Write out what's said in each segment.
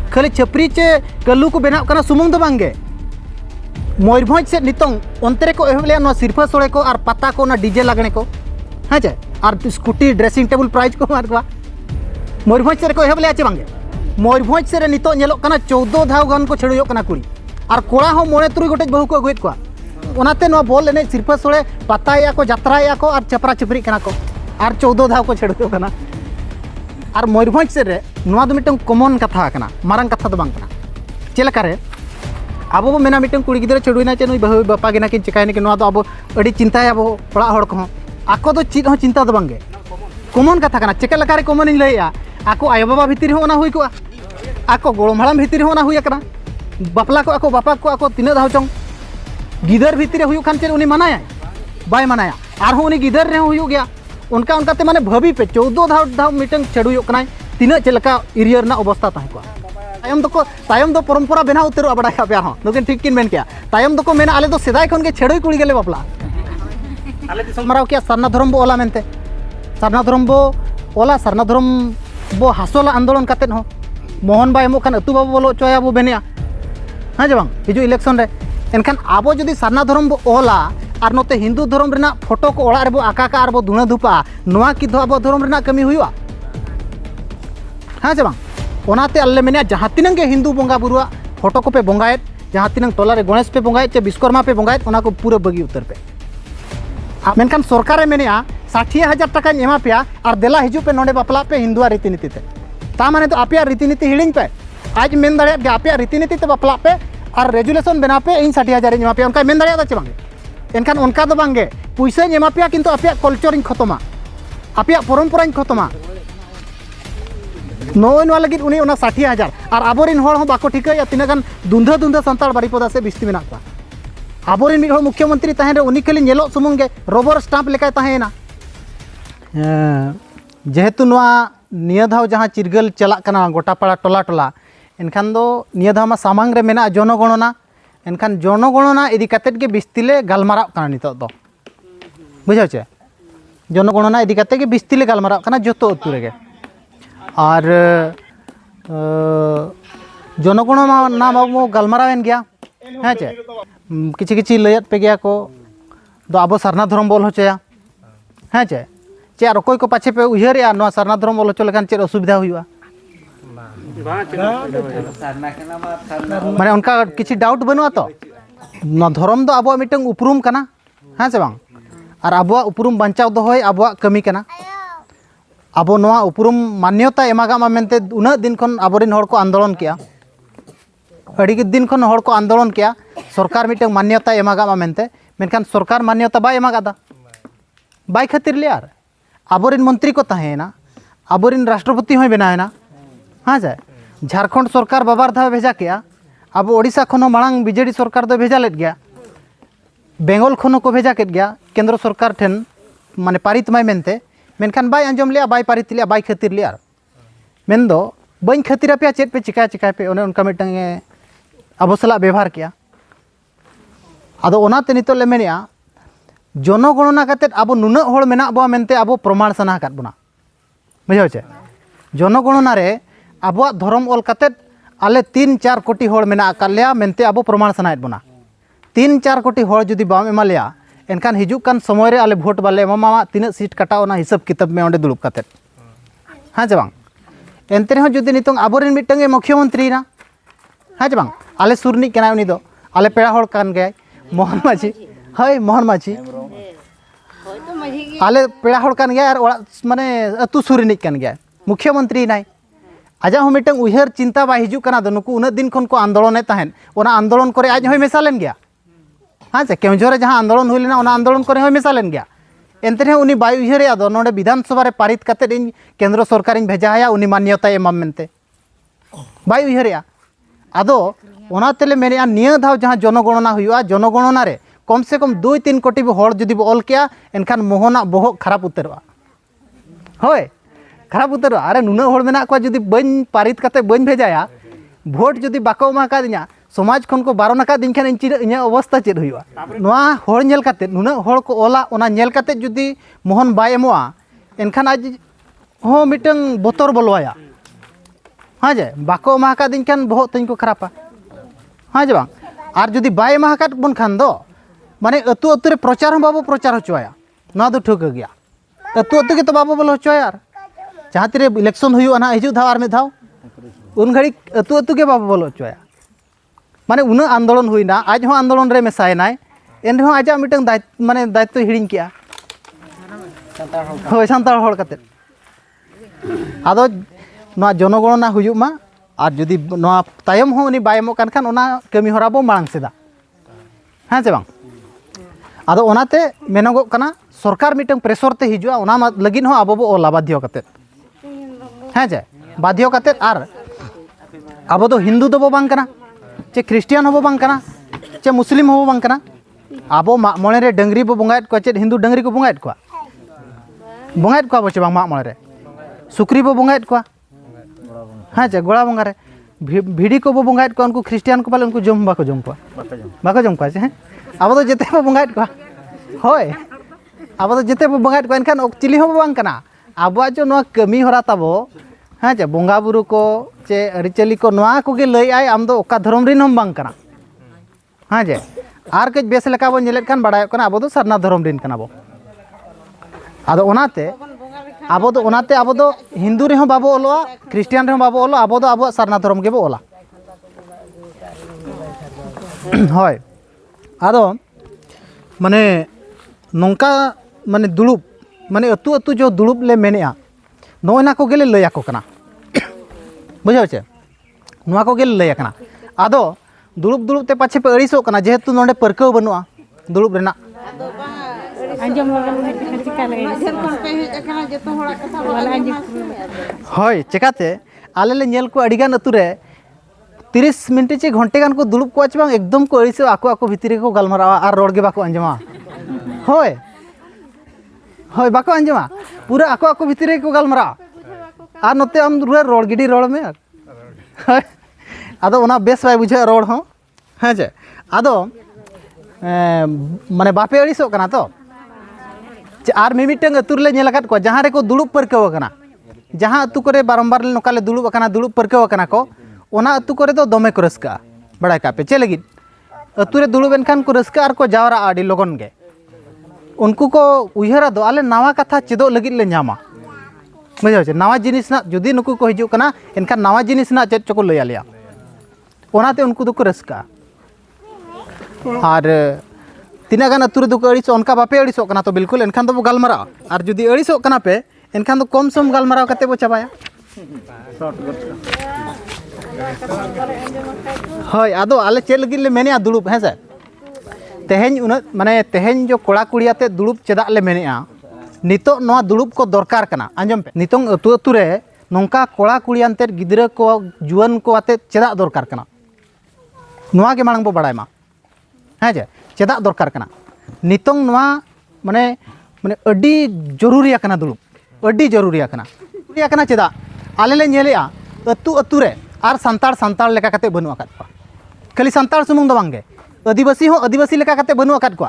खाली छपरी चे कल्लू को बनाव कना सुमुंग दो बांगे मयूरभंज से नितोंग अंतरे को एहब लिया सिरफा सोड़े को और पता को डीजे लगने को हाँ चे और स्कूटी ड्रेसिंग टेबल प्राइज को मार को मयूरभंज से को एहब लिया चे बांगे मयूरभंज से नितो नेलोग कना 14 धाव गान को छेड़ो कना कुड़ी और कोड़ा हो मोड़े तुरुई गोटेज बहु को अगुएद को ओनाते नो बॉल एने सिरफा सोड़े पताया को जात्राया को और चपरा चपरी कना को और 14 धाव को छेड़ो कना और मयूरभंज से रे नोआ दो मिटन कॉमन कथा कना मारंग कथा दो बांग कना चेलका रे अब बो मेना मिटन कुड़ी गिदरा चेड़ुइना चे नुई बहु बापा गिना किन चिकायने कि नोआ दो अब अड़ी चिंताया बो पड़ा हड़ को आको दो चीज हो चिंता दो बांगे कॉमन कथा कना चेका लका रे कॉमन इन लैया आको आयो बाबा भितर हो ना हुई को आको गोड़म हाड़ाम भितर हो ना हुई कना बापला को आको बापा को आको तीना धाव चोंग गिदर भितर हुई खान चे उनी मनाया बाय मनाया और हो उनी गिदर रे हुई गया उनका उनकाते माने भाभी पे 14 धाव धाव मिटन चेड़ुयो कना तीना चेलका एरिया रना अवस्था ताहे को तायम दो परंपरा बना उतरो बड़ा पे हो नुकिन ठीक किन मेन किया तायम दो को मेना आले दो सेदाय खन के छेड़ोई कुड़ी गेले बापला आले दिसम माराव किया सरना धर्म बो ओला मेनते सरना धर्म बो ओला सरना धर्म बो हासोला आंदोलन कातेन हो मोहन बाय एमो खान अतु बाबू बोलो चोया बो बेनिया हाँ जे बांग हिजु इलेक्शन रे एनखान आबो जदि सरना धर्म बो ओला और नोते हिंदू धर्म रेना फोटो को ओड़ा रे बो आका का और बो धुना धुपा नोआ कि दो आबो धर्म रेना कमी हुआ हाँ जे बांग ओनाते अल्ले मेनिया जहाँ तीनंग के हिंदू बंगा बुरुआ फोटो को पे बंगाएत जहाँ तीनंग टोला रे गणेश पे बंगाएत चे विश्वकर्मा पे बंगाएत ओना को पूरा बगी उतर पे मेनखान सरकार मेनिया 60,000 टाका एमा पेया और देला हिजु पे नोडे बापला पे हिंदुआ रीतिनीति ते ता माने तो आपया रीतिनीति हिड़िंग पे आज मेन दाड़े के आपया रीतिनीति ते बापला पे और रेजुलेशन बना पे इन 60,000 एमा पे उनका मेन दाड़े चे बांगे एनखान उनका दो बांगे पैसा एमा पेया किंतु आपया कल्चर इन खतमा आपया परंपरा इन खतमा नोआ लगित उनी उना 60,000 और आबोरिन होड़ हो बाको ठिकाया तीना गान दुंधा दुंधा संताल बाड़ीपदा से बिस्ती मेना को आबोरिन मिड मुख्यमंत्री तहेन रे उनी खाली नेलो सुमुंगे रबर स्टाम्प लेका तहेना जेहेतु नोआ निया धाव जहाँ चिरगल चला कना गोटा पाड़ा टोला टोला एनखान दो निया धाव मा सामांग रे मेना जनगणना एनखान जनगणना इदी कातेट के बिस्तिले गालमाराव कना नितो दो बुझाव चे जनगणना इदी काते के बिस्तिले गालमाराव कना जतो अतु रेगे और जनगणना बाबू गालमारावेन गया हाँ चे किछि किछि लयत पे गया को दो आबो सरना धर्म बोल होचया हाँ चे चे और कोई को पाछे पे उहरिया नो सरना धर्म बोल होचो लेखान चे असुविधा हुआ माने उनका किछि डाउट बनुआ तो न धर्म दो आबो मिटंग उपरुम कना हाँ से बांग और आबो उपरुम बंचाव दो होय आबो कमी कना अब नोआ उपरुम मान्यता एमागा मेनते उना दिन खन आबोरिन होड़ को आंदोलन किया अड़ी दिन खन होड़ को आंदोलन किया सरकार मिटंग मान्यता एमागा मेनते मेनखान सरकार मान्यता बाय एमागादा बाय खातिर ले यार आबोरिन मंत्री को तहेना आबोरिन राष्ट्रपति होय बनायना हाँ जाय झारखंड सरकार बाबार धाव भेजा किया अब ओडिशा खनो मांग बीजेडी सरकार दो भेजा लेत गया बेंगल खनो को भेजा केत गया केंद्र सरकार ठेन माने पारित माय मेनते मेनखान बाय आंजम लिया बाय पारित लिया बाय खातिर लिया मेन दो बइन खातिर पे चेत पे चिका पे ओने उनका मिटंग अब सला व्यवहार किया आदो ओनाते नितो ले मेनिया जनगणना काते अब नुना होड़ मेना बो मेनते अब प्रमाण सना काट बना बुझाव चे जनगणना रे अब धर्म ओल काते आले 3-4 कोटी होड़ मेना कालिया मेनते अब प्रमाण सनायत बना 3-4 कोटी होड़ जुदी बाम एमा लिया एनखान हिजुक कान समय रे आले भोट बाले एमामा तीना सीट कटाओ ना हिसाब किताब में ओंडे दुलुप काते हाँ जे बांग एनते रे जुदी नितोंग आबोरिन मिटंगे मुख्यमंत्री ना हाँ जे बांग आले सुरनी केना उनी दो आले पेड़ा होड़ कान गए मोहन माझी हय मोहन माझी आले पेड़ा होड़ कान गया और माने अतु सुरनी कान गया मुख्यमंत्री नाय आजा हो मिटंग उहर चिंता बा हिजुक कना दो नुकु उना दिन खन को आंदोलन तहन ओना आंदोलन करे आज होय मेसालेन गया हाँ से केवझर जहाँ आंदोलन हुई लेना आंदोलन करे होय मेसालेन गया एनते उनी बाय उहरिया दो नोडे विधानसभा रे पारित काते इन केंद्र सरकार भेजाया उनी मान्यता एमाम मेनते बाय उहरिया आदो ओनातेले मेने निया धाव जहाँ जनगणना हुआ जनगणना रे कम से कम 2-3 कोटी होड़ जुदी बो ऑल किया एनखान मोहना बोह खराब उतरवा होय खराब उतरवा अरे नुना होड़ मेना को जुदी बन पारित काते बन भेजाया भोट जुदी बाको एमा का दिया समाज खन को बारन का दिन खान इन अवस्था चेद हुआ नोआ होड़ नेल काते नुना होड़ को ओला ओना नेल काते जुदी मोहन बाय एमोआ एनखान आज हो मिटंग बोतर बोलवाया हाँ जे बाको एमा दिन खान बहुत तीन को खरापा हाँ जे बांग और जुदी बाय एमा बन खान दो माने अतु अतु रे प्रचार हम बाबू प्रचार होचोया ना दो ठोक गया अतु अतु के तो बाबू बोल होचोया यार जहाँ तीरे इलेक्शन हुआ ना हिजू धाव और में धाव उन घड़ी अतु अतु के बाबू बोल होचोया माने उन आंदोलन हुईना आज हो आंदोलन रे मेसायनाय एन हो आजा मिटन माने दायित्व हिड़िंग किया होय सांतार होड़ कते आदो ना जनगणना हुयुमा और जुदी ना तायम हो उनी बाय एमो कान खान ओना कमी हरा बो मांग सेदा हाँ से बांग आदो ओनाते मेनगो कना सरकार मिटन प्रेसर ते हिजुआ ओना लगिन हो आबो बो ओला बाध्य कते हाँ जे बाध्य कते आर आबो दो हिंदू दो बो बांग कना चे ख्रिस्टियान हो बो बांग कना चे मुस्लिम हो बो बांग कना आबो माग मोळे रे डंगरी बो बंगायत को चे हिंदू डंगरी को बंगायत को बचे बांग माग मोळे रे सुक्री बो बंगायत को हाँ चे गोड़ा बंगा रे भिड़ी को बो बंगायत को उनको ख्रिस्टियान को पाले उनको जम बाको जम को चे आबो दो जेते बो बंगायत को होय आबो दो जेते बो बंगायत को एनखान चिली हो बांग कना आबो जो नो कमी हरा ताबो हाँ चे बंगा बुरु को चे अरिचली को नोआ को गे लई आय आम दो ओका धर्म रिन हम बांग कना हाँ जे आर कज बेस लेका बो नेलेत खान बाडाय कना आबो दो सरना धर्म रिन कना बो आदो ओनाते आबो दो हिंदू रे हम बाबो ओलोआ ख्रिस्टियान रे हम बाबो ओलो आबो दो आबो सरना धर्म के बो ओला होय आदो माने नोंका माने दुलुप माने अतु अतु जो दुलुप ले मेनेआ नोना को गेले लया को कना बुझाव चे नोआ को गेले लया कना आदो दुलुप दुलुप ते पाछे पे अड़िसो कना जेहेतु नोंडे परकाव बनुआ दुलुप रेना होय चेकाते आले ले नेल को अडिगान अतु रे 30 मिनट चे घंटे गान को दुलुप को बांग एकदम को अड़िसो आको आको भितरी को गलमारावा आर रोड गे बाको अंजमा होय होय बाको अंजमा पूरा आको आको भितरी को गलमारा आर नते आम रोड गिडी रोड में आदो ओना बेस बाय बुझा रोड हो हाँ जे आदो माने बापे अड़िसो कना तो आर मिमिटंग अतुर ले नेल को जहाँ रे को दुलुप परकाव कना जहाँ अतु करे बारंबार नोकाले दुलुप कना दुलुप परकाव कना को ओना अतु करे तो दमे को रस्का बड़ा कापे चे लगी अतु रे दुलुप एनखान को रस्का आर को जावरा आडी लगन गे उनको को उयहरा दो आले नावा कथा चेदो लगी ले नामा बुझाव चे नावा जिनिस ना जुदी नुकु को हिजु कना एनखान नावा जिनिस ना चेद चको लय आलिया ओनाते उनको दो को रस्का और तीना गान अतुरे दो अड़िसो उनका बापे अड़िसो कना तो बिल्कुल एनखान दो गालमारा और जुदी अड़िसो कना पे एनखान दो कम सम गालमारा कते बो चाबाया होय आदो आले चे लगी ले मेनेआ दुलुप है से तेहेन उन माने तेहेन जो कोड़ा कुड़ियाते दुलुप चेदा ले मेनेआ नितो नोआ दुलुप को दरकार कना आंजम पे नितों अतु अतु रे नोंका कोड़ा कुड़ियानते गिदरा को जुआन को आते चेदा दरकार कना नोआ के मांग बो बड़ाय मा हाँ जे चेदा दरकार कना नितों नोआ माने माने अड्डी जरूरी कना दुलुप अड्डी जरूरी कना चेदा आले ले नेलेआ अतु अतु रे आर संतार संतार लेका कते बनु आकात को खाली संतार सुमुंग दो बांगे आदिवासी हो आदिवासी लेका कते बनु आकात को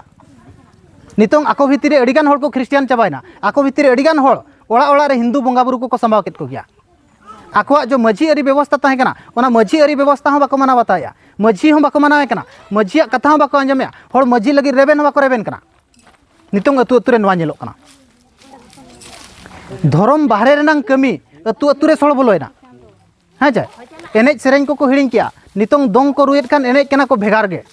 नितों आको भितरी अडिगान होड़ को ख्रिस्टियान चाबायना आको भितरी अडिगान होड़ ओड़ा ओड़ा रे हिंदू बंगा बुरु को संभाव केत को गया आको जो मझी अरी व्यवस्था ताहे कना ओना मझी अरी व्यवस्था हो बाको माना बताया मझी हो बाको मानावे कना मझी कथा हो बाको अंजमेया होड़ मझी लगी रेबेन हो बाको रेबेन कना नितों अतु अतु रे नोआ नेलो कना धर्म बाहरे रेनांग कमी अतु अतु रे सळ बोलोयना हाँ जे एनेज सेरेंज को हिड़िंग किया नितों दोंग को रुएत खान एनेज कना को भेगार गे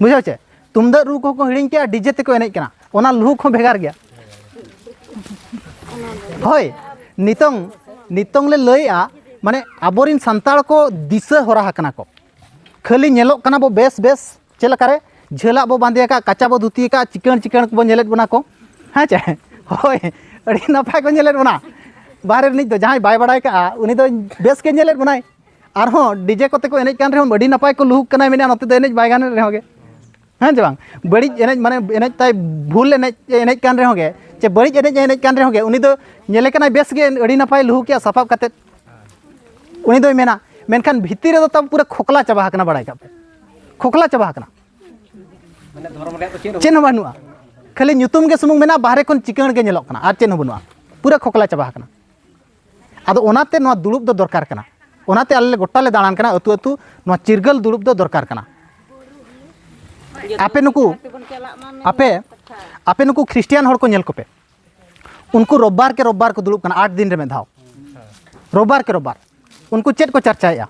बुझाव चे तुमदा रू को हिड़िंग किया डीजे ते को एनेज कना ओना लू को भेगार गया होय नितों ले लइआ माने आबोरिन संताल को दिशा होरा हकना को खाली नेलो कना बो बेस बेस चेला करे झेला बो बांधिया का काचा बो धुती का चिकन चिकन को नेलेत बना को हाँ चे होय अड़ी नपाय को नेलेत बना बाहर निज दो जहाँ बाय बड़ाय का उनी दो बेस के नेलेत बनाय आर हो डीजे कोते को एनेज कान रे हम अड़ी नपाय को लुहुक कना मेना नते दो एनेज बाय गान रे होगे हाँ जे बांग बड़ी एनेज माने एनेज ताय भूल एनेज कान रे होगे चे बड़ी एनेज कान रे होगे उनी दो नेले कना बेस के अड़ी नपाय लुहुक के सफाब कते उनी दो मेना मेनखान भितिर रे दो तब पूरा खोखला चाबा हकना बड़ाय का खोखला चाबा हकना माने धर्म रे तो चेन बानुआ खाली ᱧᱩᱛᱩᱢ गे सुमुंग मेना बाहरे खन चिकन गे नेलोक कना आर चेन बानुआ पूरा खोखला चाबा हकना आदो ओनाते नोआ दुलुप दो दरकार कना ओनाते आले गोटा ले दाड़ान कना अतु अतु नोआ चिरगल दुड़ुब दो दरकार कना आपे नुकु आपे नुकु ख्रिस्टियान हड़ को नेल कोपे उनको रविवार को दुड़ुब कना 8 दिन रे में धाव रविवार के रविवार उनको चेत को चर्चाया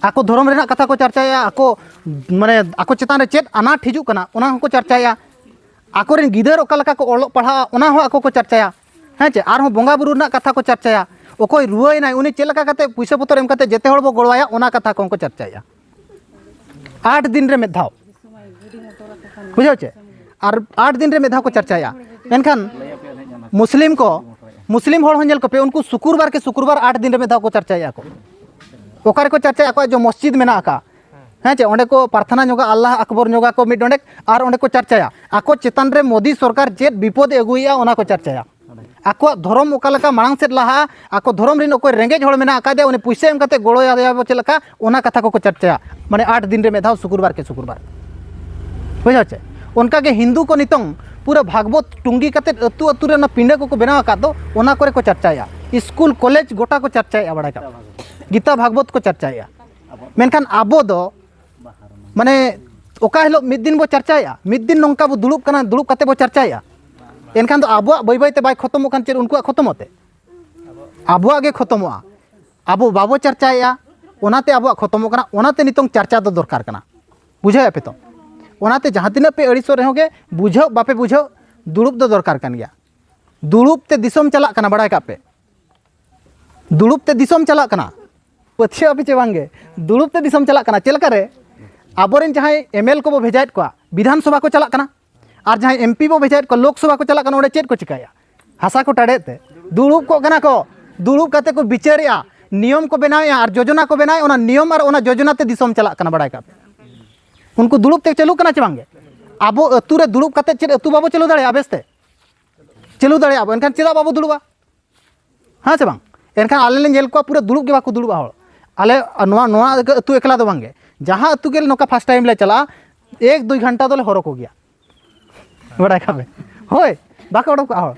आको धर्म रेना कथा को चर्चाया आको माने आको चेतान रे चेत अनाट हिजू कना ओना को चर्चाया आको रेन गिदर ओका लका को ओलो पढ़ा ओना हो आको को चर्चाया हाँ चे आर बोंगा बुरु ना कथा को चर्चाया ओकोय रुआयना उनी चेल लका कते पैसा पतर एम कते जेते हड़ बो गड़वाया ओना कथा को चर्चाया 8 दिन रे में धाव बुझाव चे और 8 दिन रे में धाव को चर्चाया एनखान मुस्लिम हड़ होंजल को पे उनको शुक्रवार 8 दिन रे में धाव को चर्चाया को ओकारे को चर्चा को जो मस्जिद में आका हाँ चे ओंडे को प्रार्थना जोगा अल्लाह अकबर जोगा को मिड ओंडे और ओंडे को चर्चाया आको चेतन रे मोदी सरकार चेत विपद एगुया ओना को चर्चाया आको धर्म ओका लका मांग सेट लहा आको धर्म रिन ओको रेंगेज हड़ मेना आका दे उनी पैसा एम कते गड़ोया चलका ओना कथा को चर्चाया माने 8 दिन रे में धाव शुक्रवार बुझा चे उनका के हिंदू को नितंग पूरा भागवत टुंगी कते अतु अतु रे ना पिंडे को बनाव का दो ओना करे को चर्चाया स्कूल कॉलेज गोटा को चर्चाया बड़ा का गीता भागवत को चर्चाया मेनखान आबो दो माने ओका हिलो मिद दिन बो चर्चाया मिद दिन नोंका बो दुड़ुब कना दुड़ुब कते बो चर्चाया एनखान दो आबो बाय बाय ते बाय खत्म खान चे उनको खत्म होते आबो आगे खत्म आबो बाबो चर्चाया ओनाते आबो खत्म कना ओनाते नितंग चर्चा दो दरकार कना बुझाय पे तो ओनाते जहाँ तीना पे अड़ीसो रहोगे बुझो बापे बुझो दुड़ुब दो दरकार कन गया दुड़ुब ते दिसम चला कना बड़ा का पे दुड़ुब ते दिसम चला कना पछे अभी चे बांगे दुड़ुब ते दिसम चला कना चलका रे आबोरेन जहाँ एमएल को बो भेजायत को विधानसभा को चला कना और जहाँ एमपी बो भेजायत को लोकसभा को चला कना ओडे चेत को चिकाया हासा को टाड़ेते दुड़ुब को कना को दुड़ुब कते को बिचारिया नियम को बनाया और योजना को बनाए ओना नियम और ओना योजना ते दिसम चला कना बड़ा का उनको दुड़ुब ते चलू कना चबांगे आबो अतु रे दुड़ुब कते चेत अतु बाबो चलू दाड़े आबेस्ते चलू दाड़े आबो एनखान चेदा बाबो दुड़ुबा हाँ से बांग एनखान आले ले नेल को पूरा दुड़ुब के बाको दुड़ुबा हड़ आले नोआ अतु एकला दो बांगे जहाँ अतु के नोका फर्स्ट टाइम ले चला 1-2 घंटा तो ले हरो को गया बड़ा खाबे होय बाको ओडक हड़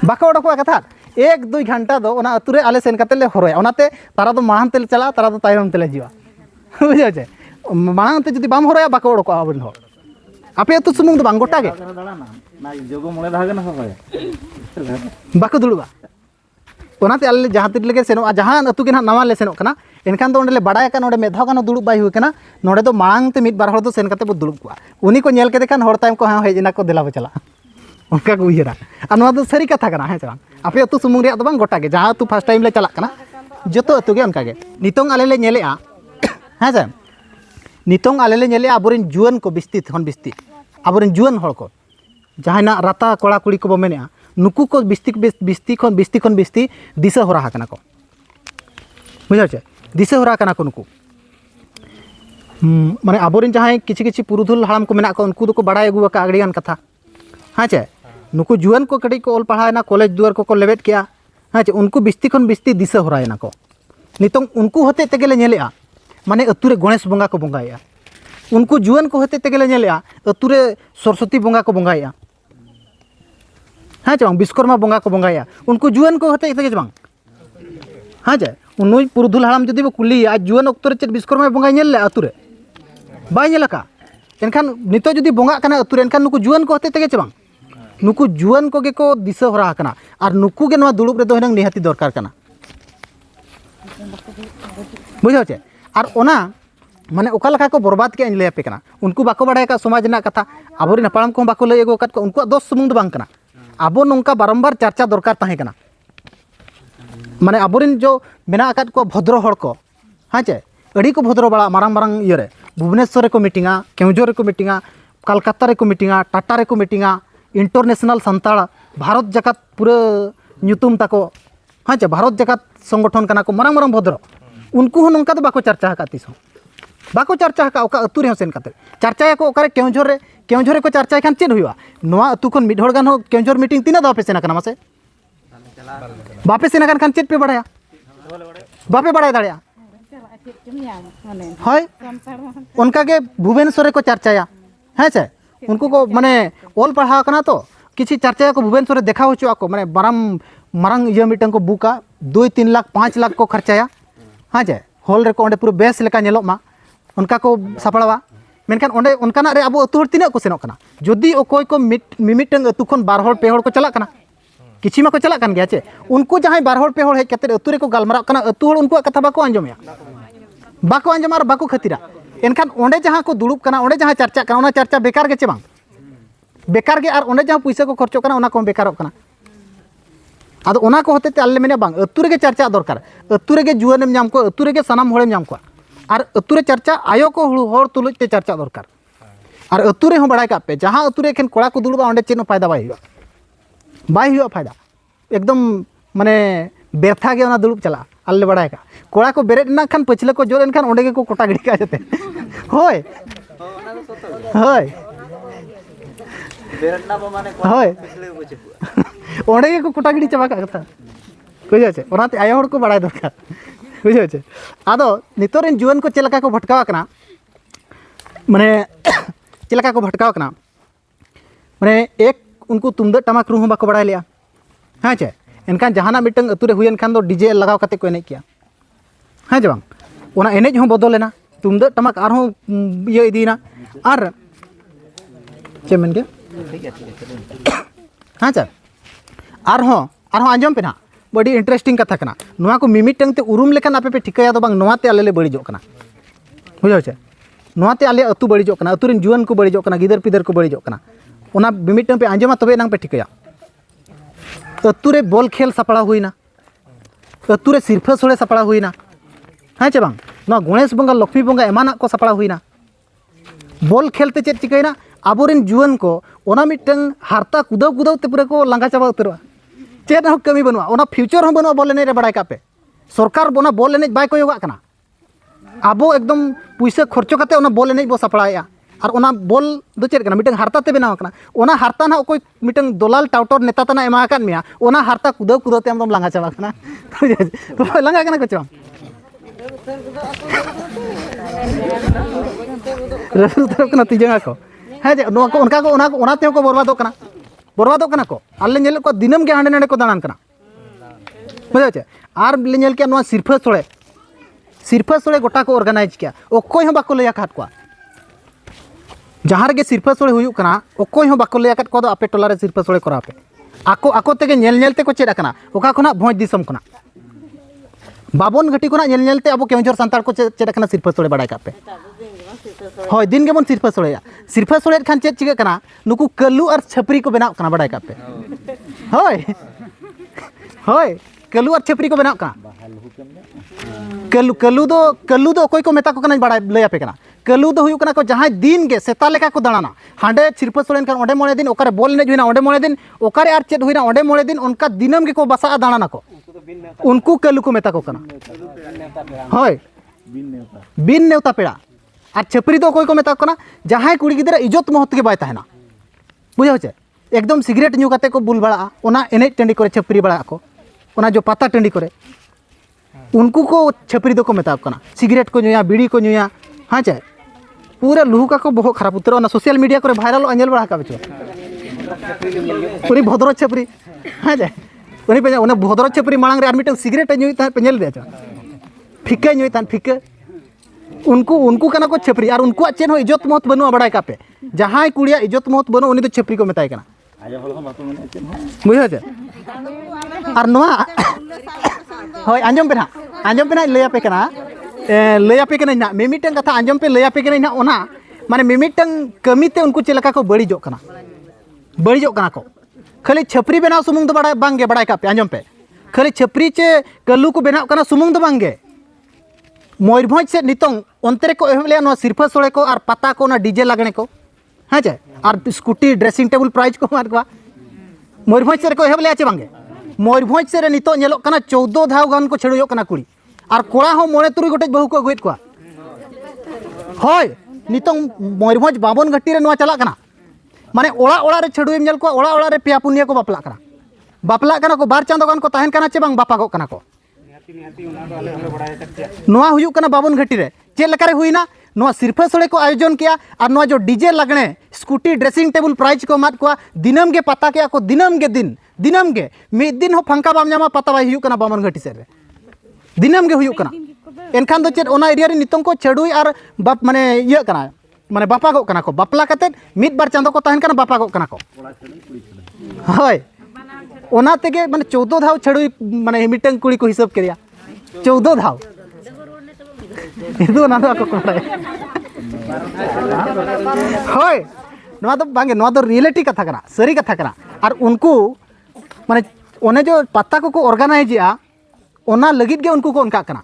बाको ओडक कथा 1-2 घंटा दो ओना अतु रे आले सेन कते ले हरोया ओनाते तारा दो माहान तेल चला तारा दो तायरम तेल जीवा बुझा छे माहान ते जदी बाम हरोया बाको ओडक आबन हो आपे अतु सुमुंग दो बांग गोटा गे ना जोगो मोले धागे ना होय बाको दुड़ुबा ओनाते आले जहाँ तिर लेगे सेनो जहाँ अतु के ना नवा ले सेनो कना एनखान दो ओंडे बाडाय का नोडे मेधाव का दुड़ुब बाय हुई कना नोडे दो मांग ते मिद बार हड़ दो सेन कते बो दुड़ुब को उनी को नेल के देखन हड़ टाइम को हां हेजना को देला बचला उनका को उयरा आ नोआ दो सरी कथा कना है चांग आपे अतु सुमुंग रे दो बांग गोटा गे जहाँ तू फर्स्ट टाइम ले चला कना जतो अतु गे उनका गे नितोंग आले ले नेले आ है से नितोंग आले ले नेले आबोरिन जुवन को बिस्ती खन बिस्ती आबोरिन जुवन हड़ को जहाँ ना राता कोड़ा कुड़ी को बो मेने नुकु को बिस्ती खन बिस्ती दिशा होरा कना को बुझा चे दिशा होरा कना को नुकु माने आबोरिन जहाँ किछि किछि पुरुधुल हाड़ाम को मेना को उनको दो को बड़ाय अगु का अगड़ियान कथा हाँ चे नुकु जुवन को कड़ी को ओल पढ़ाना कॉलेज दुआर को लेवेट किया हाँ चे उनको बिस्ती खन बिस्ती दिशा होरायना को नितोंग उनको होते तेगेले नेलेआ माने अतुरे गणेश बंगा को बंगाया उनको जुवन को होते तेगेले नेलेआ अतुरे सरस्वती बंगा को बंगाया हाँ चे विश्वकर्मा बंगा को बंगाया उनको जुवन को होते तेगे बांग हाँ चे उनुई पुरुधुल हाड़ाम जदि बो कुली आज जुवन अक्तरे चेत विश्वकर्मा बंगाय नेल ले अतुरे बाय नेलका एनखान नितो जदि बंगा कना अतुरे एनखान नुकु जुवन को होते तेगे चे बांग नुकु जुवन को गे को दिशा होरा कना और नुकु गे नवा दुड़ुब रे दो हिनंग निहाती दरकार कना बुझाव चे और ओना माने ओका लखा को बर्बाद के ले पे कना उनको बाको बड़ाय का समाज ना कथा आबोरी नपाड़ाम को बाको लय एगो कत को उनको दोष सुमुंग दो बांग कना आबो नोंका बारंबार चर्चा दरकार ताहे कना माने आबोरिन जो मेना आकात को भद्र हड़ को हाँ चे अड़ी को भद्र बड़ा मारंग मारंग ये रे भुवनेश्वर को मीटिंगा केउझर को मीटिंगा कलकत्ता रे को मीटिंगा टाटा रे को मीटिंगा इंटरनेशनल संताड़ भारत जगत पूरा ᱧᱩᱛᱩᱢ ताको हाँ चे भारत जगत संगठन कना को मारंग मारंग भद्र उनको हो नोंका दो बाको चर्चा हका तीस बाको चर्चा हका ओका अतु रे सेन काते चर्चा को ओकारे केउझर को चर्चा खान चेद हुआ नोआ अतु खन मिड हड़ गान हो केउझर मीटिंग तीना दाव पे सेना कना मासे बापे सेना खान चेद पे बड़ाया बापे बड़ाय दाड़िया हाय उनका के भुवनेश्वर को चर्चाया है से उनको को माने ओल पढ़ा कना तो किसी चर्चा को भुवनेश्वर देखा होचो को माने मारंग मारंग ये मीटिंग को बुका 2-3 लाख 5 लाख को खर्चाया हाँ जे हॉल रे को ओंडे पूरा बेस लेका नेलोग मा उनका को सापड़ावा मेनखान ओंडे उनकाना रे अब अतु हर तीना को सेनोग कना जदि ओकोय को मिमिटंग अतु खन 2 हड़ 2 हड़ को चला कना किछि मा को चला कन गया चे उनको जहां 2 हड़ 2 हड़ हेज कते अतु रे को गालमारा कना अतु हड़ उनको कथा बाको आंजोमया बाको आंजोम आर बाको खतिरा एनखान ओंडे जहां को दुड़ुब कना ओंडे जहां चर्चा कना ओना चर्चा बेकार गे चे बांग बेकार गे आर ओंडे जहां पैसा को खर्चो कना ओना को बेकारोग कना आदो ओना को होते आले मेने बांग अतु रे गे चर्चा दरकार अतु रे गे जुआनेम नाम को अतु रे गे सनाम होड़ेम नाम को आर अतु रे चर्चा आयो को हड़ तुलुज ते चर्चा दरकार और अतु रे हो बड़ाय का पे जहां अतु रे एखन कोड़ा को दुड़ुबा ओंडे चेनो फायदा बाय हुआ फायदा एकदम माने बेरथा गे ओना दुड़ुब चला आले बड़ाय का कोड़ा को बेरेद ना खान पछले को जोर एनखान ओंडे गे को कोटा गिड़ी का जते होय होय बेरना माने होय ओंडे गे को कोटा गिड़ी चाबा का कथा बुझे छे ओनाते आयो हड़ को बड़ाय दरकार बुझे छे आदो नितोरेन जुआन को चेलका को भटकावा कना माने चेलका को भटकावा कना माने एक उनको तुमदा टमाक रू बाको बड़ा लिया हाँ चे एनखान जहाना मिटंग अतु रे हुयन खान दो डीजे लगाव कते को एनेज किया हाँ जे बांग ओना एनेज हो बदलेना तुमदा टमाक आर हो ये इदीना आर चे मेन के हाँ चे आर हो आंजम पे ना बड़ी इंटरेस्टिंग कथा कना नोआ को मिमिटंग ते उरुम लेखान आपे पे ठिकाया दो बांग नोआ ते आले ले बड़ीजो कना बुझाव चे नोआ ते आले अतु बड़ीजो कना अतु रेन जुआन को बड़ीजो कना गिदर पिदर को बड़ीजो कना ओना मिमिटंग पे आंजमा तबे नांग पे ठिकाया अतु रे बॉल खेल सपड़ा हुईना अतु रे सिरफा सोड़े सपड़ा हुईना हाँ चे बांग नोआ गणेश बंगा लक्ष्मी बंगा एमाना को सपड़ा हुईना बॉल खेलते चेक चिकाइना आबोरेन जुआन को ओना मिटंग हारता कुदाव कुदाव ते पूरे को लांगा चाबा उतरवा चेद हो कमी बनवा ओना फ्यूचर हो बनवा बॉल एने रे बड़ाय कापे सरकार बोना बॉल एने बाय को योगा कना आबो एकदम पैसा खर्चो कते ओना बॉल एने बो सपड़ाया और ओना बॉल दो चेक कना मिटंग हारता ते बनाव कना ओना हारता ना कोई मिटंग दलाल टाउटर नेता तना एमा कान मिया ओना हारता कुदाव कुदाव ते हम लांगा चाबा कना तो लांगा कना कचो रसु तरफ कना तिजंगा को है जे नो को उनका को ओना ते को बर्बादो कना को आले नेल को दिनम के हांडे नाडे को दानान कना बुझे छे आर ले नेल के नो सिरफा सोड़े गोटा को ऑर्गेनाइज किया ओकोय हो बाको लया खात को जहां रे सिरफा सोड़े हुयु कना ओकोय हो बाको लया खात को दो आपे टोला रे सिरफा सोड़े करा पे आको आको तेगे नेल नेल ते को चेड कना ओका खना भोज दिसम कना बाबन घटी कोना नेल नेल ते अब केवंजर संताल को चेड कना सिरफा सोड़े बड़ाय का पे होय दिन गेमन सिरफा सोड़े खान चेड चिका कना नुकु कल्लू और छपरी को बनाव कना बड़ाय का पे होय होय कल्लू और छपरी को बनाव का कल्लू दो कोई को मेता को कना बड़ा लया पे कना कल्लू दो हुयु कना को जहां दिन गे सेता लेका को दाना हांडे सिरफा सोड़ेन खान ओंडे मोड़े दिन ओकारे बॉल ने जुइना ओंडे मोड़े दिन ओकारे आर चेड हुइना ओंडे मोड़े दिन उनका दिनम गे को बसा दाना को उनको कल्लू को मेता को कना होय बिन नेवता पेड़ा और छपरी दो कोई को मेता कना जहां कुड़ी गिदरा इज्जत महत के बाय ताहेना बुझाव छे एकदम सिगरेट न्यू काते को बुल बड़ा ओना एने टंडी करे छपरी बड़ा को ओना जो पाता टंडी करे उनको को छपरी दो को मेता कना सिगरेट को न्यूया बीड़ी को न्यूया हाँ चे पूरा लुहुका को बहुत खराब उतर ओना सोशल मीडिया करे भाइरल अंजल बड़ा का बचो पूरी भद्र छपरी हाँ चे उनी पे ओना भद्र छपरी मांग रे आर मिटन सिगरेट न्यूई ता पेंजल दे फिक्का न्यूई ता फिक्का उनको कना को छपरी और उनको चेन हो इज्जत महत बनुआ बड़ाय का पे जहां कुड़िया इज्जत महत बनु उनी तो छपरी को मेताय कना बुझे छे और नोआ होय आंजम पे ना लया पे कना ना मिमिटन कथा आंजम पे लया पे कना ना ओना माने मिमिटन कमी ते उनको चेलका को बड़ीजो कना को खाली छपरी बनाव सुमुंग दो बड़ा बांगे बड़ाय का पे आंजम पे खाली छपरी चे कल्लू को बनाव कना सुमुंग दो बांगे मयूरभंज से नितोंग अंतरे को एहबलिया नो सिरफा सोड़े को और पता को ना डीजे लगने को हाँ चे और स्कूटी ड्रेसिंग टेबल प्राइज को मार को मयूरभंज से को एहबलिया चे बांगे मयूरभंज से नितो नेलो कना 14 धाव गान को छेड़ो कना कुड़ी और कोड़ा हो मोड़े तुरुई गोटे बहु को अगुएत को होय नितोंग मयूरभंज बाबन घाटी रे नोआ चला कना माने ओड़ा ओड़ा रे छेड़ुएम नेल को ओड़ा ओड़ा रे पेया पुनिया को बापला कना को बार चांदो गान को ताहेन कना चे बांग बापा को कना को नोआ हुयु कना बाबन घाटी रे चे लकारे हुईना नोआ सिरफा सोड़े को आयोजन किया और नोआ जो डीजे लगने स्कूटी ड्रेसिंग टेबल प्राइज को मात को दिनम के पता के को दिनम के मिद दिन हो फंका बाम जामा पता बाय हुयु कना बामन घाटी सेरे दिनम के हुयु कना एनखान दो चेद ओना एरिया रे नितों को छेडुई और बाप माने इया कना माने बापा को कना को बापला कते मिद बार चांदो को तहन कना बापा को कना को होय ओना तेगे माने 14 धाव छेडुई माने मिटंग कुड़ी को हिसाब करिया 14 धाव इदो ना को कोड़ाय होय नोआ दो बांगे नोआ दो रियलिटी कथा कना सरी कथा कना और उनको माने ओने जो पत्ता को ऑर्गेनाइज या ओना लगित के उनको को उनका कना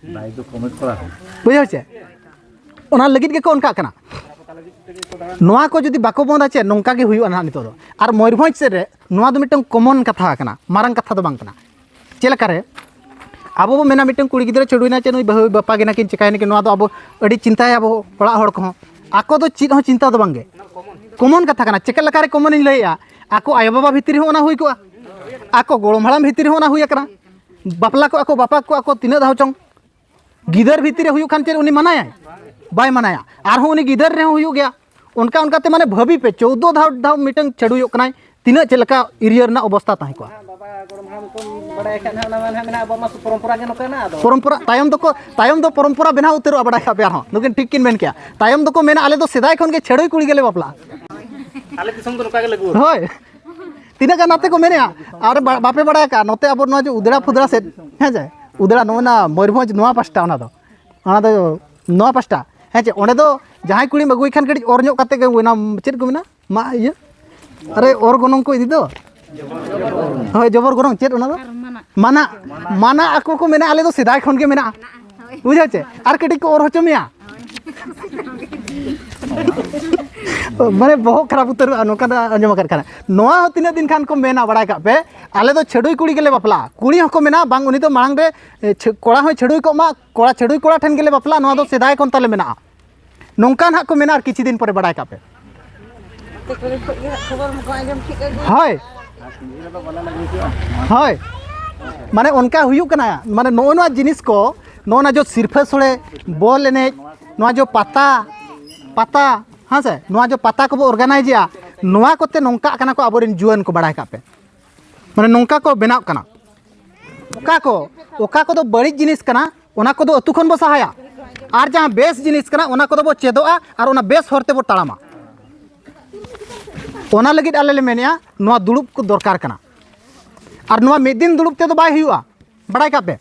भाई तो कमेंट करा है बुझो छे ओना लगित के को उनका कना नोआ को जदि बाको बंदा चे नोंका के हुयु ना नितो दो और मयूरभंज से रे नोआ दो मिटन कॉमन कथा कना मारंग कथा दो बांग कना चेला करे अब बो मेना मिटन कुड़ी गिदरा चडुइना चे नुई बहु बापा गे नाकिन चिकाय ने नोआ दो अब अडी चिंताय अब ओड़ा हड़ को आको दो चित हो चिंता दो बांगे कॉमन कथा कना चेका लकारे कॉमन इन लैया आको आयो बाबा भितरी हो ना हुई को आको गोड़म हड़ाम भितरी हो ना हुई कना बापला को आको बापा को आको तिना धाव चोंग गिदर भितरी हुयु खान चे उनी मनाया बाय मनाया आर हो उनी गिदर रे हुयु गया उनका उनका ते माने भबी पे 14 धाव धाव मिटन छडुयो कनाय तिना चलका एरिया रना अवस्था ताहि को परंपरा तायम दो परंपरा बेना उतरो बड़ा का बेर हो लेकिन ठीक किन मेन किया तायम दो को मेना आले दो सेदाय खन के छडुई कुड़ी गेले बापला आले दिसम तो नका के लगु होय तिना का नाते को मेने और बापे बड़ा का नोते अब नो जो उदड़ा फुदड़ा से हे जाय उदड़ा नोना मयूरभंज नोआ पास्टा ओना दो नोआ पास्टा हे जे ओंडे दो जहां कुड़ी मगुई खान कड़ी और ᱧᱚᱜ कते के ओना चेद को मेना मा इया अरे और गोनों को इदी दो होय जबर गोनों चेद ओना दो माना माना आको को मेना आले दो सिदाय खन के मेना बुझा छे आर कटी को और होचमिया माने बहुत खराब उतर नोका अंजम कर खाना नोआ तीना दिन खान को मेना बड़ा का पे आले दो छडुई कुड़ी गेले बापला कुड़ी हको मेना बांग उनी तो मांग रे कोड़ा हो छडुई को मा कोड़ा छडुई कोड़ा ठन गेले बापला नोआ दो सेदाय कोन ताले मेना नोंकान हक को मेना और किछि दिन परे बड़ा का पे हाय हाय माने उनका हुयु कना माने नोना जिनिस को नोना जो सिरफा सोड़े बॉल एने नोआ जो पता हाँ से नोआ जो पता को ऑर्गेनाइज या नोआ कोते नोंका कना को आबोरिन जुआन को बड़ा का पे माने नोंका को बनाव कना ओका को दो बड़ी जिनिस कना ओना को दो अतु खन बो सहाया और जहाँ बेस जिनिस कना ओना को दो बो चेदोआ और ओना बेस होरते बो ताड़ामा ओना लगित आले ले मेनिया नोआ दुड़ुब को दरकार कना और नोआ मिद दिन दुड़ुब ते दो बाय हुआ बड़ा का पे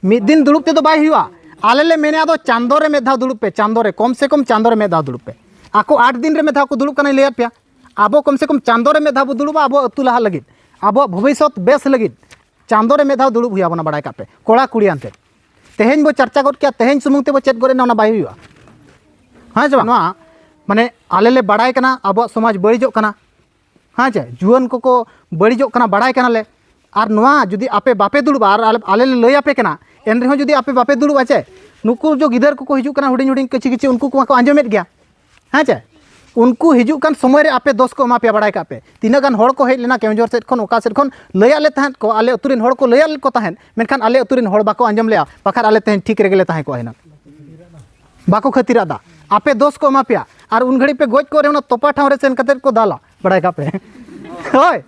मिद दिन दुड़ुब ते दो बाय हुआ आले ले मेनिया दो चांदो रे मेधाव दुड़ुब पे चांदो रे कम से कम चांदो रे मेधाव दुड़ुब पे आको 8 दिन रे मेधाव को दुड़ुब कना ले पे आबो कम से कम चांदो रे मेधाव दुड़ुब आबो अतु लहा लगित आबो भविष्यत बेस लगित चांदो रे मेधाव दुड़ुब हुआ बना बड़ा का पे कोड़ा कुड़ी आनते तेहेन बो चर्चा गद क्या तेहेन सुमुंग ते बो चेत गोरे ना बाय हुआ हाँ जे नोआ माने आले ले बड़ाय कना आबो समाज बड़िजो कना हाँ जे जुआन को बड़िजो कना बड़ाय कना ले और नोआ जुदी आपे बापे दुड़ुब और आले ले लय आपे कना एन रहे जुदी आपे बापे दुड़ुब आचे नुकु जो गिदर को हिजू कना हुडिंग हुडिंग किछि किछि उनको को आंजमेत गया हाँ जे उनको हिजू कान समय रे आपे दोष को मा पे बड़ाय का पे तीना गान हड़ को हेज लेना केमजोर सेट खन ओका सेट खन लयाले तहन को आले अतुरिन हड़ को लयाले को तहन मेनखान आले अतुरिन हड़ बाको आंजम लेया बाखार आले तहन ठीक रेगले तहन को हेना बाको खतिरा दा आपे दोष को मा पे और उन घड़ी पे गोज को रे तोपा ठाव रे सेन कते को दाला बड़ाय का पे होय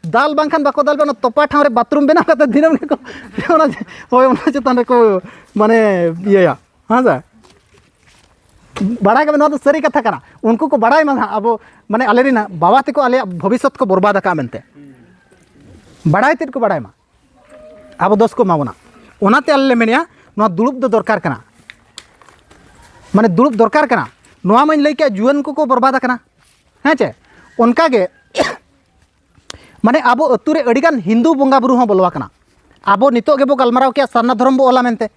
दाल बांखान बाको दाल बना तोपा ठाव रे बाथरूम बेना कते दिनम को होय ओना चेतन रे को माने इया हां जा बड़ा का तो सरी कथा कना उनको को बड़ा मा अब माने आले रिना बाबा ते को आले भविष्य को बर्बाद का मेनते बड़ा तेद को बड़ा मा अब दोष को मावना ओनाते आले मेनिया नो दुड़ुब दो दरकार कना माने दुड़ुब दरकार कना नोआ मन लई के जुआन को बर्बाद कना हैं चे उनका गे माने अब अतु रे अडिगान हिंदू बंगा बुरु हो बोलवा कना अब नितो गे बो गलमराव के सरना धर्म बो ओला मेनते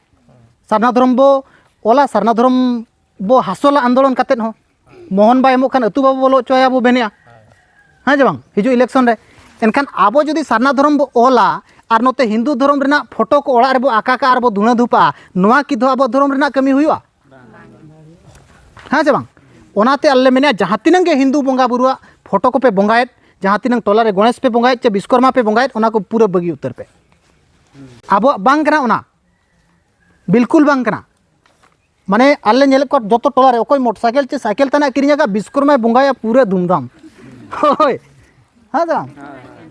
सरना धर्म बो ओला सरना धर्म बो हासोला आंदोलन कतेन हो मोहन बाय एमो खान अतु बाबू बोलो चोया बो बेनिया हाँ जे बांग हिजु इलेक्शन रे एनखान आबो जदि सरना धर्म बो ओला और नोते हिंदू धर्म रेना फोटो को ओड़ा रे बो आका का और बो धुणा धुपा नोआ की दो आबो धर्म रेना कमी हुआ हाँ जे बांग ओनाते आले मेनिया जहाँ तिनंग गे हिंदू बंगा बुरुआ फोटो को पे बंगायत जहाँ तिनंग टोला रे गणेश पे बंगायत चे विश्वकर्मा पे बंगायत ओना को पूरा बगी उत्तर पे आबो बांग कना ओना बिल्कुल बांग कना माने आले नेल को जो टोला रे ओकोय मोटरसाइकिल चे साइकिल तना किरिया का विश्वकर्मा बंगाया पूरे धूमधाम होय हाँ दा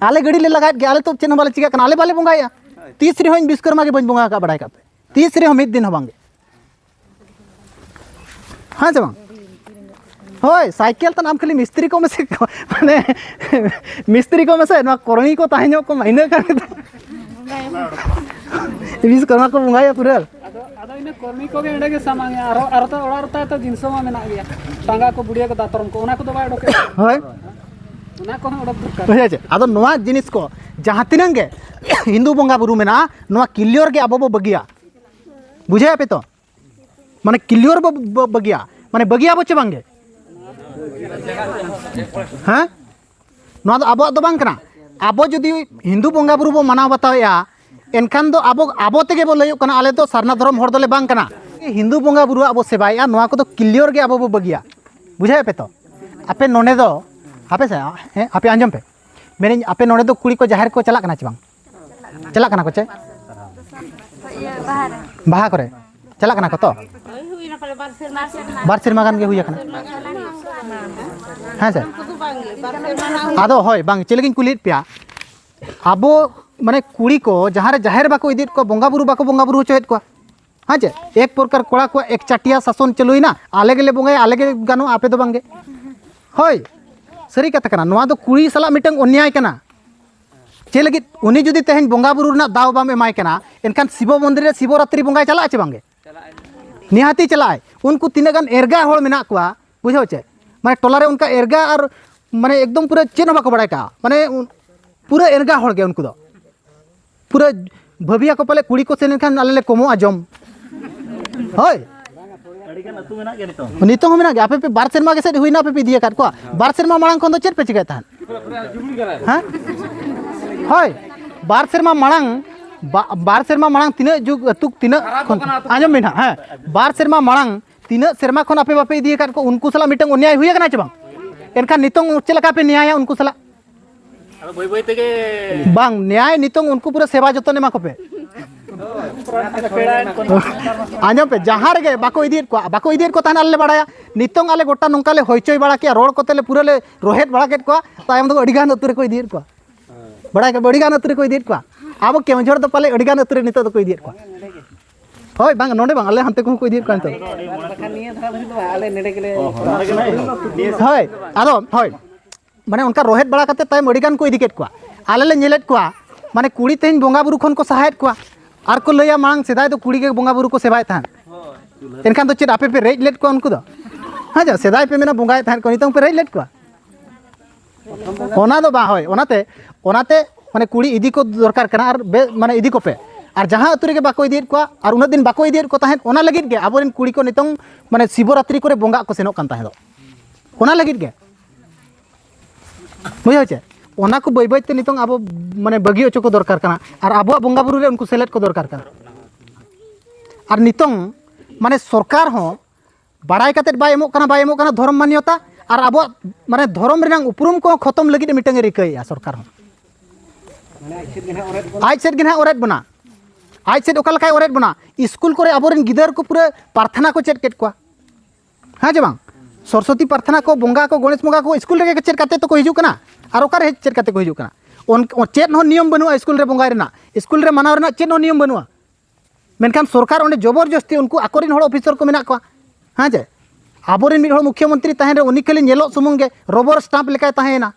आले गड़ी ले लगाए के आले तो चेन वाले चिका कना आले बाले बंगाया तीसरी होइन विश्वकर्मा के बन बंगा का बड़ाई कापे तीसरी हम 1 दिन हबांगे हाँ जमा होय साइकिल तना हम खाली मिस्त्री को में से माने मिस्त्री को में से ना करणी को ताहिनो को महीने का विश्वकर्मा को बंगाया पूरे अदो इन कर्मी को एंडे के सामान आरो तो ओड़ा तो जिनसो मा मेना गया टांगा को बुढ़िया को दातरम को उना को दो बाय डोके होय उना को ओड़ा दरकार बुझे छे आदो नोआ जिनिस को जहां तिनंग गे हिंदू बंगा बुरु मेना नोआ क्लियर गे अबो बगिया बुझे आपे तो माने क्लियर बगिया माने बगिया बचे बांगे हाँ नोआ दो अबो दो बांग कना अबो जदि हिंदू बंगा बुरु बो मानाव बतावेया एनखान दो अबो तेगे बो लयो कना आले तो सारना धर्म हर दोले बांग कना हिंदू बंगा बुरु अबो सेबाया नोआ को तो क्लियर गे अबो बो बगिया बुझे आपे तो आपे नोने दो आपे से हैं आपे आंजम पे मेरे आपे नोने दो कुड़ी को जाहिर को चला कना चिबांग चला कना को चे बाहा करे चला कना को तो बार सेरमा गान गे हुई कना हाँ सर आदो होय बांग चलेगिन कुलित पिया आबो माने कुड़ी को जहाँ रे जाहिर बाको इदित को बंगा बुरु बाको बंगा बुरु होचोयत को हाँ जे एक प्रकार कोड़ा को एक चाटिया शासन चलुइना आले गेले बंगाय आले गे गानो आपे दो बांगे होय सरी कथा कना नोआ दो कुड़ी सला मिटंग अन्याय कना चे लगित उनी जुदी तेहन बंगा बुरु ना दाव बाम एमाय कना एनखान शिव मंदिर रे शिवरात्रि बंगाय चला चे बांगे निहाती चलाय उनको तीना गान एरगा होड़ मेना कुआ बुझो चे माने टोला रे उनका एरगा और माने एकदम पूरा चेन बाको बड़ाय का माने पूरा एरगा होड़ गे उनको दो पूरा भबिया को पले कुड़ी को सेन खान आले ले कमो आजम होय नितो हम मेना आपे पे बार सेरमा के से हुइना पे दिया काट को बार सेरमा मांग खन दो चेत पे चिकाय तान हां होय बार सेरमा मांग तिना जुग तुक तिना आजम मेना हां बार सेरमा मांग तिना सेरमा खन आपे बापे दिया काट को उनको सला मिटंग अन्याय हुइया कना चे बांग एनखान नितों चेलका पे न्याय उनको सला बोई बोई तेगे बांग न्याय नितों उनको पूरा सेवा जतन एमा को पे आजम पे जहाँ रे बाको इदियत को तान आले बड़ाया नितों आले गोटा नोंका ले होइचोय बड़ा के रोड कोते ले पूरा ले रोहेत बड़ा केट को तायम दो अडिगान अतुरे को इदियत को बड़ा के बडिगान अतुरे को इदियत को आबो केमझोर दो पाले अडिगान अतुरे नितो दो को इदियत को होय बांग नोंडे बांग आले हंते को इदियत को तो आले नेडे गेले होय आदो होय माने उनका रोहेत बड़ा करते तायम अडिगान को इदिकेट को आले ले नेलेत को माने कुड़ी तेन बंगा बुरु खन को सहायत को आर को लैया मांग सेदाय तो कुड़ी के बंगा बुरु को सेवाय थान एनखान तो चेद आपे पे रेज लेट को उनको दो हाँ जा सेदाय पे मेना बंगाय थान को नितों पे रेज लेट को ओना दो बा होय ओनाते माने कुड़ी इदी को दरकार कना आर माने इदी को पे और जहाँ अतुरे के बाको इदियत को और उन दिन बाको इदियत को ताहेन ओना लगित गे आबोरेन कुड़ी को नितों माने शिवरात्रि करे बंगा को सेनोक कान ताहे दो ओना लगित गे बुझाव चे ओना को बई बईते नितों आबो माने बगी ओचो को दरकार कना और आबो बंगा बुरु रे उनको सेलेट को दरकार कना और नितों माने सरकार हो बड़ाई काते बाय एमो कना धर्म मान्यता और आबो माने धर्म रेनांग उपरुम को खत्म लगित मिटंग रिकैया सरकार हो आज सेट गे ना ओरेट बना आज सेट ओका लकाय ओरेट बना स्कूल करे आबोरेन गिदर को पूरा प्रार्थना को चेट केट को हाँ जे बांग सरस्वती प्रार्थना को बंगा को गणेश बंगा को स्कूल रे चेट काते तो को हिजु कना और ओकर चेट काते को हिजु कना उन चेट हो नियम बनुआ स्कूल रे बंगाय रेना स्कूल रे मानाव रेना चेट हो नियम बनुआ मेनखान सरकार ओंडे जबरदस्ती उनको आकोरिन होड़ ऑफिसर को मेना को हाँ जे आबोरेन मिड होड़ मुख्यमंत्री ताहेन रे उनी खाली नेलो सुमुंग गे रबर स्टाम्प लेकाय ताहेना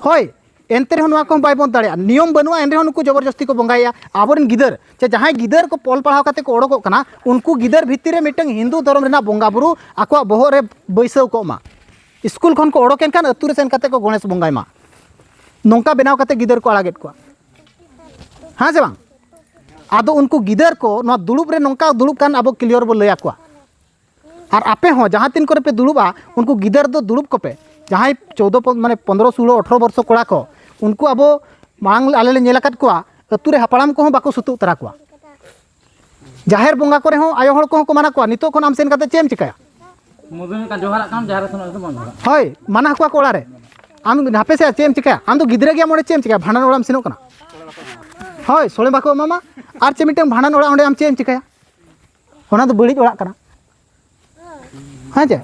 होय एनते रे नोआ को बाय बंद दाड़े नियम बनुआ एन रे उनको जबरदस्ती को बंगाया आबोरेन गिदर चे जहां गिदर को पल पढ़ाव काते को ओडको कना उनको गिदर भितर रे मिटंग हिंदू धर्म रेना बंगा बुरु आको बहो रे बैसाव को मा स्कूल खन को ओडोकेन खान अतुरे सेन काते को गणेश बंगाय मा नोंका बनाव काते गिदर को आड़ागेट को हाँ से बांग आदो उनको गिदर को नोआ दुड़ुब रे नोंका दुड़ुब कान आबो क्लियर बो लया को और आपे हो जहाँ तीन करे पे दुड़ुबा उनको गिदर दो दुड़ुब को पे जहाँ 14 माने 15 16 18 वर्ष कोड़ा को उनको अब मांग आले ले नेलाकात को अतुरे हापड़ाम को बाको सुतु तरा को जाहेर बंगा करे हो आयो हड़ को माना को नितो खन आम सेन काते चेम चिकाया मुदुन का जोहारा काम जाहरा सुनो तो बंद होय माना को कोड़ा रे आम हापे से चेम चिकाया आम तो गिदरे गया मोडे चेम चिकाया भांडन ओड़ाम सेनो कना होय सोले बाको मामा आर चे मिटम भांडन ओड़ा ओंडे आम चेम चिकाया ओना दो बड़ी ओड़ा कना हाँ जे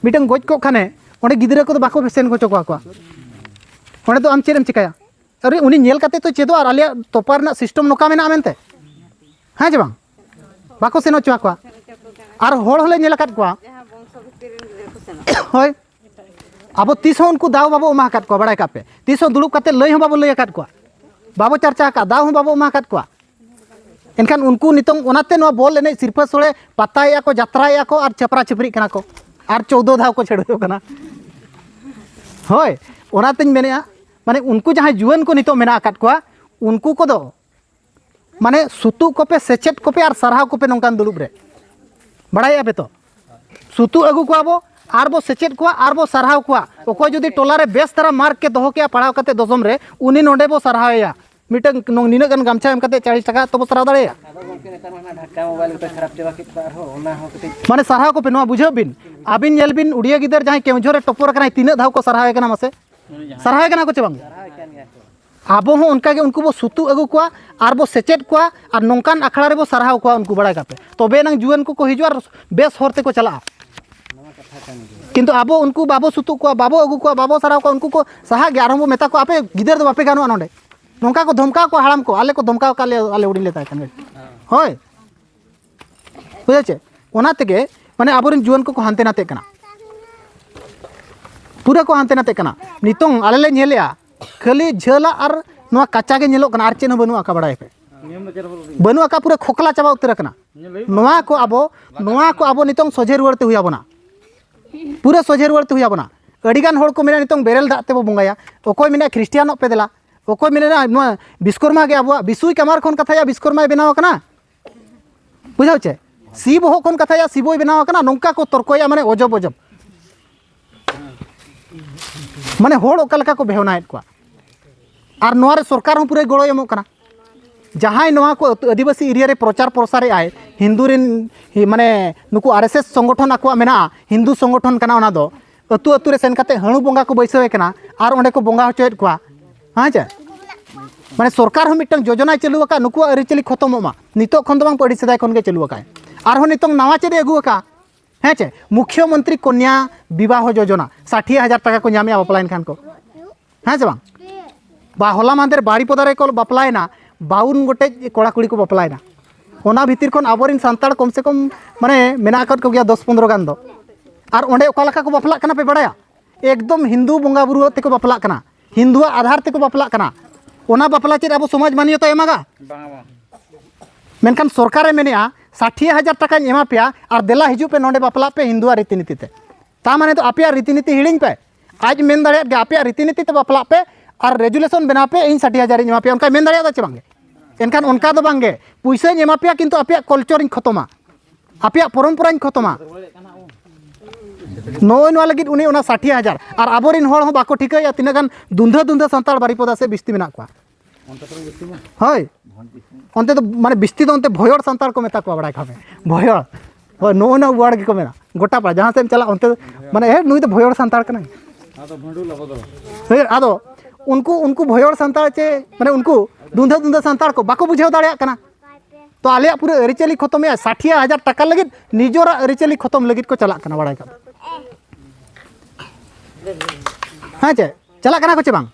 मिटन गोज को खाने ओंडे गिदरा को बाको सेन को चोको को ओंडे तो आम चेरम चिकाया अरे उनी नेल काते तो चेदो और आलिया तोपार ना सिस्टम नोका मेना मेनते हाँ जे बांग बाको सेनो चोआ को और होड़ होले नेल काट को होय अब तीसों उनको दाव बाबो एमा काट को बड़ाय कापे तीसों दुड़ुब काते लय हो बाबो लय काट को बाबो चर्चा का दाव हो बाबो एमा काट को एनखान उनको नितों ओनाते नो बॉल एने सिरफा सोड़े पताया को जात्राया को और चपरा चपरी कना को और 14 धाव को छेड़ो कना होय ओनातेñ मेनेया माने उनको जहां जुआन को नितो मेना काट को उनको को दो माने सुतु को पे सेचेट को पे और सरहाव को पे नोंकान दुड़ुब रे बड़ाया पे तो सुतु अगु को आबो आर बो सेचेट को आर बो सरहाव को ओको जदी टोला रे बेस तरह मार्क के दोहो के पढ़ाव कते दसम रे उनी नोंडे बो सरहावया मिटन निना गन गामछा एम कते 40 टाका तो बो सरहाव दाड़ेया माने सरहाव को पे नो बुझो बिन आबिन नेल बिन उड़िया गिदर जहां केमझोरे टपोर कना तीना धाव को सरहाव कना मसे सरहाव कना को चबांग आबो हो उनका के उनको बो सुतु अगु को आर बो सेचेट को और नोंकान अखड़ा रे बो सरहाव को उनको बड़ा कापे तबे नंग जुआन को हिजु और बेस होरते को चला किंतु आबो उनको बाबो सुतु को बाबो अगु को बाबो सरहाव को उनको को सहा 11 बो मेता को आपे गिदर दो बापे गानो नोंडे नोंका को धमका को हाड़ाम को आले को धमका को आले उड़ी लेता है होय बुझे ओना तेगे माने आबोरिन जुआन को हानते नाते कना पूरा को हानते नाते कना नितों आले ले नेलेया खाली झला और नोआ काचा के नेलो कना आर चेन बनु आका बड़ाय पे बनु आका पूरा खोखला चाबा उतर कना नोआ को आबो नितों सोझे रुवरते हुयाबोना पूरा सोझे रुवरते हुयाबोना अडिगान होड़ को मेना नितों बेरेल दाते बो बंगाया ओकोय मेना ख्रिस्टियानो पे देला ओकोय मेना नोआ बिस्कर्मा के आबो बिसुई कमार खन कथाया बिस्कर्मा बेनाव कना बुझाव चे शिव हो खन कथाया शिवोय बेनाव कना नोंका को तर्कया माने अजब अजब माने होड़ ओका लका को बेहनाएत को और नोआ रे सरकार हो पूरे गड़ो एमो कना जहां नोआ को आदिवासी एरिया रे प्रचार प्रसार आए हिंदू रिन माने नुकु आरएसएस संगठन आको मेना हिंदू संगठन कना ओना दो अतु अतु रे सेन काते हणु बोंगा को बैसवे कना और ओंडे को बोंगा होचेत को हां जे माने सरकार हो मिटन योजना चालू का नुकु अरिचली खत्म मा नितो खन दो बांग पड़ी सदाय खन के चालू का और हो नितो नवा चेदे अगु का हैं चे मुख्यमंत्री कन्या विवाह योजना 60,000 टाका को नामे बापलाइन खान को हैं से बांग बा होला मांदेर बाड़ी पदारे को बापलायना 52 गोटे कोड़ा कुड़ी को बापलायना ओना भीतर खन आबोरिन सांताड़ कम से कम माने मेना कर को गया 10-15 गान दो और ओंडे ओका लका को बापला कना पे बड़ाया एकदम हिंदू बोंगा बुरु ते को बापला कना हिंदू आधार ते को बापला कना ओना बापला चेद अब समाज मानियो तो एमागा मेनखान सरकारे मेनेया 60,000 टाका एमा पेया और देला हिजू पे नोंडे बापला पे हिंदू रीतिनीति ते ता माने तो आपे रीतिनीति हिड़िंग पे आज मेन दाड़े गे आपे रीतिनीति ते बापला पे और रेजुलेशन बना पे इन 60,000 एमा पे उनका मेन दाड़े चे बांगे एनखान उनका दो बांगे पैसा एमा पे किंतु आपे कल्चर खत्मा आपे परंपरा खत्मा नोय नोआ लगिद उनी ओना 60,000 और आबोरिन होड़ हो बाको ठिकाया तिना गान दुंधा दुंधा सांताड़ बारीपदा से बिस्ती मेना को होय अंते तो माने बिस्ती तो अंते भयड़ सांताड़ को मेता को बड़ा खाबे भयड़ होय नो नो वर्ड के को मेना गोटा पा जहां से चला अंते माने हे नुई तो भयड़ सांताड़ कना आदो भंडू लगो होय आदो उनको भयड़ सांताड़ चे माने उनको दुंधा दुंधा सांताड़ को बाको बुझाव दाड़िया कना तो आले पूरा अरिचली खत्म है 60,000 टाका लगिद निजोरा अरिचली खत्म लगिद को चला कना बड़ा खाबे हाँ चे चला कना को चे बांग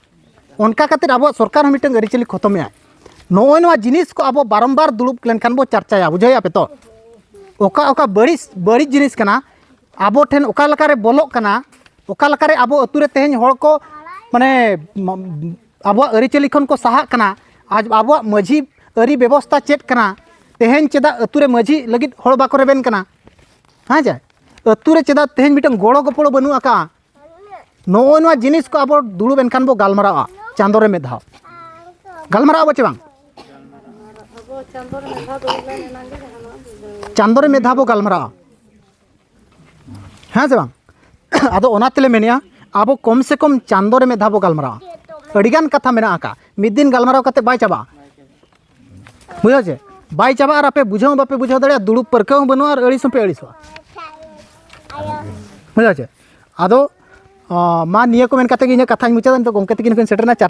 उनका खातिर अब सरकार मिटन अरिचली खत्म है नोय नोआ जिनिस को अब बारंबार दुड़ुब लेनखान बो चर्चाया बुझाया पे तो ओका ओका बड़ी जिनिस कना आबो ठेन ओका लकारे बोलोक कना ओका लकारे आबो अतुरे तेहेन होड़ को माने आबो अरिचली खन को साहा कना आज आबो माझी अरि व्यवस्था चेत कना तेहेन चेदा अतुरे माझी लगिद होड़ बाको रेबेन कना हाँ जे अतुरे चेदा तेहेन मिटन गोड़ो गपड़ो बनु आका नोय नोआ जिनिस को आबो दुड़ुब एनखान बो गालमारावा चांदो रे मेधाव गालमारावा बचे बांग चांदो रे मेधा बो गालमारा हाँ से बांग आदो ओना तेले मेनिया आबो कम से कम चांदो रे मेधा बो गालमारा अडिगान कथा मेना आका मिद दिन गालमाराव कते बाय चाबा बुझो जे बाय चाबा और आपे बुझाव बापे बुझाव दाड़िया दुड़ुब परकाव बनु और अड़िसो पे अड़िसो बुझो जे आदो मा निया को मेन कते गे कथा मुचाद तो गंके तकिन सेटरना